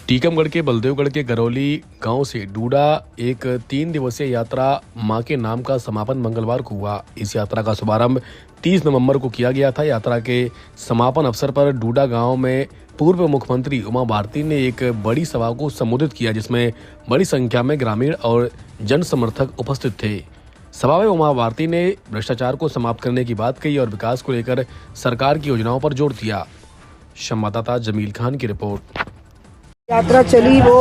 टीकमगढ़ के बलदेवगढ़ के गरौली गांव से डूडा एक 3 दिवसीय यात्रा मां के नाम का समापन मंगलवार को हुआ। इस यात्रा का शुभारंभ 30 नवंबर को किया गया था। यात्रा के समापन अवसर पर डूडा गांव में पूर्व मुख्यमंत्री उमा भारती ने एक बड़ी सभा को संबोधित किया, जिसमें बड़ी संख्या में ग्रामीण और जन समर्थक उपस्थित थे। सभा में उमा भारती ने भ्रष्टाचार को समाप्त करने की बात कही और विकास को लेकर सरकार की योजनाओं पर जोर दिया। संवाददाता जमील खान की रिपोर्ट। यात्रा चली वो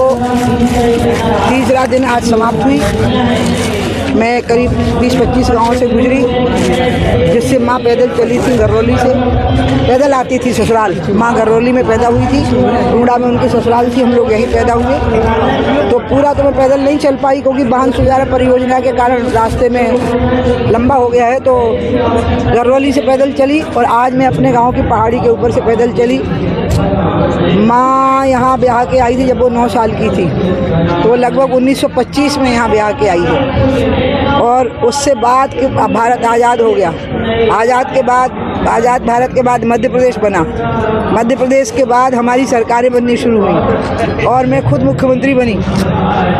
तीसरा दिन आज समाप्त हुई। मैं करीब 20-25 गाँव से गुजरी, जिससे माँ पैदल चली थी। गरौली से पैदल आती थी ससुराल। माँ गरौली में पैदा हुई थी, डूडा में उनकी ससुराल थी, हम लोग यहीं पैदा हुए। तो पूरा तो मैं पैदल नहीं चल पाई, क्योंकि वाहन सुधार परियोजना के कारण रास्ते में लंबा हो गया है। तो गरौली से पैदल चली और आज मैं अपने गाँव की पहाड़ी के ऊपर से पैदल चली। माँ यहाँ ब्याह के आई थी जब वो 9 साल की थी, तो वो लगभग 1925 में यहाँ ब्याह के आई है। और उससे बाद कि भारत आज़ाद हो गया, आज़ाद भारत के बाद मध्य प्रदेश बना। मध्य प्रदेश के बाद हमारी सरकारें बननी शुरू हुई और मैं खुद मुख्यमंत्री बनी,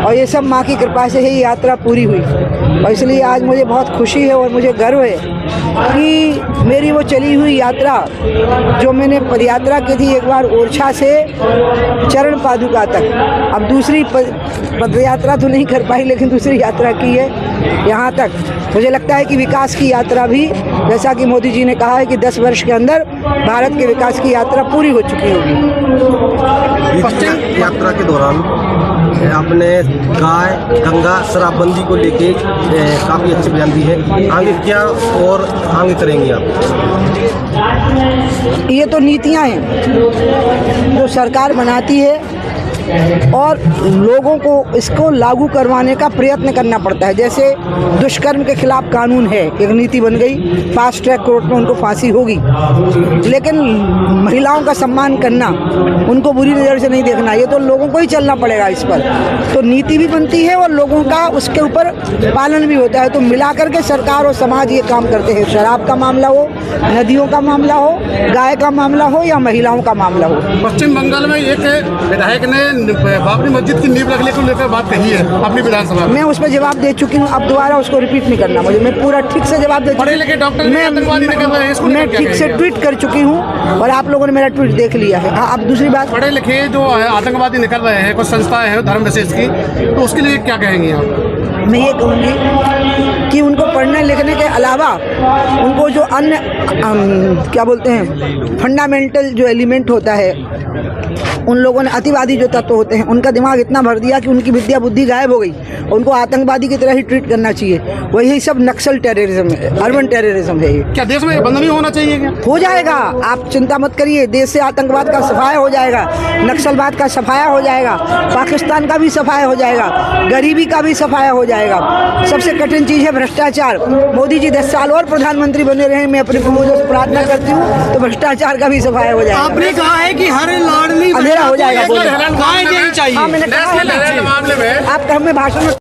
और ये सब माँ की कृपा से ही यात्रा पूरी हुई। और इसलिए आज मुझे बहुत खुशी है और मुझे गर्व है कि मेरी वो चली हुई यात्रा, जो मैंने पदयात्रा की थी एक बार ओरछा से चरण पादुका तक, अब दूसरी पदयात्रा तो नहीं कर पाई, लेकिन दूसरी यात्रा की है यहाँ तक। मुझे लगता है कि विकास की यात्रा भी, जैसा कि मोदी जी ने कहा है कि 10 वर्ष के अंदर भारत के विकास की यात्रा पूरी हो चुकी होगी। पश्चिम यात्रा के दौरान आपने गाय गंगा शराबबंदी को लेके काफ़ी अच्छे बयान दी है, आगे क्या और आगे करेंगे आप? ये तो नीतियां हैं जो सरकार बनाती है और लोगों को इसको लागू करवाने का प्रयत्न करना पड़ता है। जैसे दुष्कर्म के खिलाफ कानून है, एक नीति बन गई, फास्ट ट्रैक कोर्ट में उनको फांसी होगी, लेकिन महिलाओं का सम्मान करना, उनको बुरी नज़र से नहीं देखना, ये तो लोगों को ही चलना पड़ेगा इस पर। तो नीति भी बनती है और लोगों का उसके ऊपर पालन भी होता है। तो मिलाकर के सरकार और समाज ये काम करते हैं। शराब का मामला हो, नदियों का मामला हो, गाय का मामला हो या महिलाओं का मामला हो। पश्चिम बंगाल में एक विधायक ने बाबरी मस्जिद की नींव रखने को लेकर बात कही है अपनी विधानसभा में। मैं उस पर जवाब दे चुकी हूँ, अब दोबारा उसको रिपीट नहीं करना मुझे। मैं पूरा ठीक से जवाब दे पढ़े लिखे डॉक्टर मैं ठीक से ट्वीट कर चुकी हूँ और आप लोगों ने मेरा ट्वीट देख लिया है। हाँ, अब दूसरी बात, पढ़े लिखे जो आतंकवादी निकल रहे हैं, कुछ संस्थाएं हैं धर्म विशेष की, तो उसके लिए क्या कहेंगे आप? मैं ये कहूँगी कि उनको पढ़ने लिखने के अलावा उनको जो अन्य क्या बोलते हैं फंडामेंटल जो एलिमेंट होता है, उन लोगों ने अतिवादी जो तत्व होते हैं उनका दिमाग इतना भर दिया कि उनकी विद्या बुद्धि गायब हो गई। उनको आतंकवादी की तरह ही ट्रीट करना चाहिए। वही सब नक्सल टेररिज्म है, अर्बन टेररिज्म है। ये क्या देश में बंद नहीं होना चाहिए क्या? हो जाएगा, आप चिंता मत करिए। देश से आतंकवाद का सफाया हो जाएगा, नक्सलवाद का सफाया हो जाएगा, पाकिस्तान का भी सफाया हो जाएगा, गरीबी का भी सफाया हो जाएगा। सबसे कठिन चीज़ है भ्रष्टाचार। मोदी जी 10 साल और प्रधानमंत्री बने रहे, मैं अपने पूर्वजों से प्रार्थना करती हूँ, तो भ्रष्टाचार का भी सफाया हो जाएगा। आपने कहा है कि हर लाडली अंधेरा हो जाएगा। चाहिए। हाँ, मैंने कहा है, आप हमें भाषण में